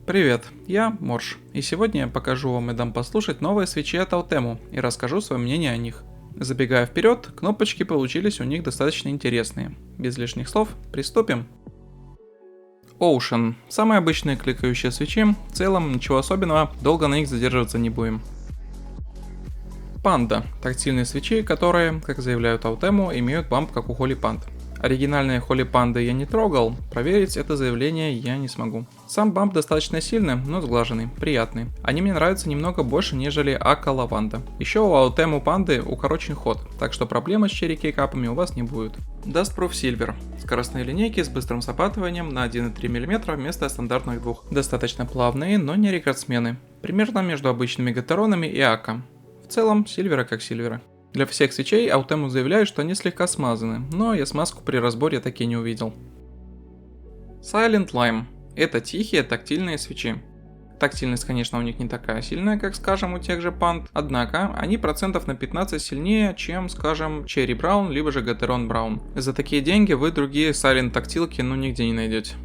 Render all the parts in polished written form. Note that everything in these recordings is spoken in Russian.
Привет, я Морж, и сегодня я покажу вам и дам послушать новые свечи от Autemu и расскажу свое мнение о них. Забегая вперед, кнопочки получились у них достаточно интересные. Без лишних слов, приступим. Ocean. Самые обычные кликающие свечи, в целом ничего особенного, долго на них задерживаться не будем. Panda. Тактильные свечи, которые, как заявляют Autemu, имеют бамп как у Holy Pand. Оригинальные Holy Panda я не трогал, проверить это заявление я не смогу. Сам бамп достаточно сильный, но сглаженный, приятный. Они мне нравятся немного больше, нежели Ака Лаванда. Еще у Autemu Панды укорочен ход, так что проблемы с черри капами у вас не будет. Dustproof Silver. Скоростные линейки с быстрым срабатыванием на 1,3 мм вместо стандартных двух. Достаточно плавные, но не рекордсмены. Примерно между обычными гатеронами и Ака. В целом, сильверы как сильверы. Для всех свечей Autemu заявляют, что они слегка смазаны, но я смазку при разборе таки не увидел. Silent Lime. Это тихие тактильные свечи. Тактильность, конечно, у них не такая сильная, как, скажем, у тех же Pand, однако они процентов на 15 сильнее, чем, скажем, Cherry Brown, либо же Gateron Brown. За такие деньги вы другие Silent тактилки нигде не найдете.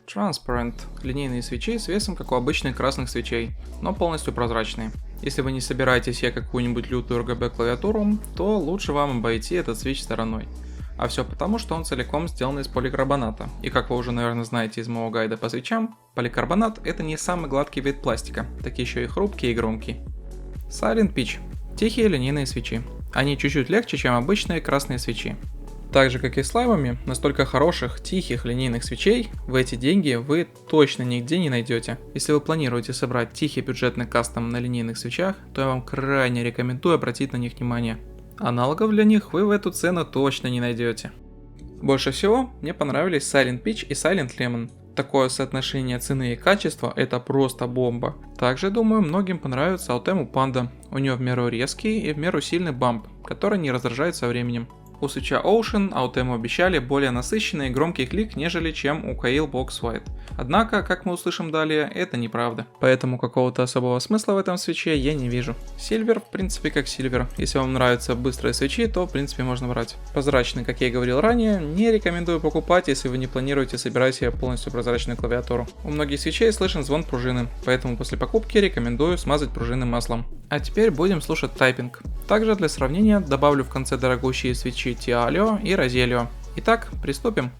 Transparent – линейные свечи с весом, как у обычных красных свечей, но полностью прозрачные. Если вы не собираете себе какую-нибудь лютую RGB клавиатуру, то лучше вам обойти этот свич стороной. А все потому, что он целиком сделан из поликарбоната. И как вы уже, наверное, знаете из моего гайда по свечам, поликарбонат – это не самый гладкий вид пластика, так еще и хрупкий и громкий. Silent Pitch – тихие линейные свечи. Они чуть-чуть легче, чем обычные красные свечи. Так же, как и с лаймами, настолько хороших, тихих линейных свечей в эти деньги вы точно нигде не найдете. Если вы планируете собрать тихий бюджетный кастом на линейных свечах, то я вам крайне рекомендую обратить на них внимание. Аналогов для них вы в эту цену точно не найдете. Больше всего мне понравились Silent Pitch и Silent Lemon. Такое соотношение цены и качества – это просто бомба. Также, думаю, многим понравится Autemu Panda. У нее в меру резкий и в меру сильный бамп, который не раздражает со временем. У свеча Ocean Autemu обещали более насыщенный и громкий клик, нежели чем у Kail Box White. Однако, как мы услышим далее, это неправда. Поэтому какого-то особого смысла в этом свече я не вижу. Silver, в принципе, как Silver. Если вам нравятся быстрые свечи, то в принципе можно брать. Прозрачный, как я и говорил ранее, не рекомендую покупать, если вы не планируете собирать себе полностью прозрачную клавиатуру. У многих свечей слышен звон пружины, поэтому после покупки рекомендую смазать пружины маслом. А теперь будем слушать тайпинг. Также для сравнения добавлю в конце дорогущие свечи Tialio и Roselio. Итак, приступим.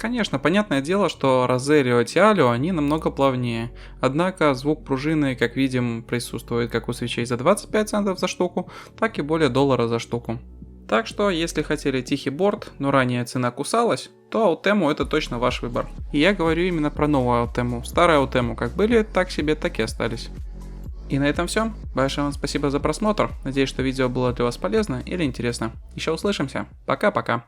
Конечно, понятное дело, что Roselio и Tialio они намного плавнее, однако звук пружины, как видим, присутствует как у свечей за 25 центов за штуку, так и более $1 за штуку. Так что, если хотели тихий борт, но ранее цена кусалась, то Autemu это точно ваш выбор. И я говорю именно про новую Autemu, старые Autemu как были, так себе, так и остались. И на этом все. Большое вам спасибо за просмотр, надеюсь, что видео было для вас полезно или интересно. Еще услышимся, пока-пока.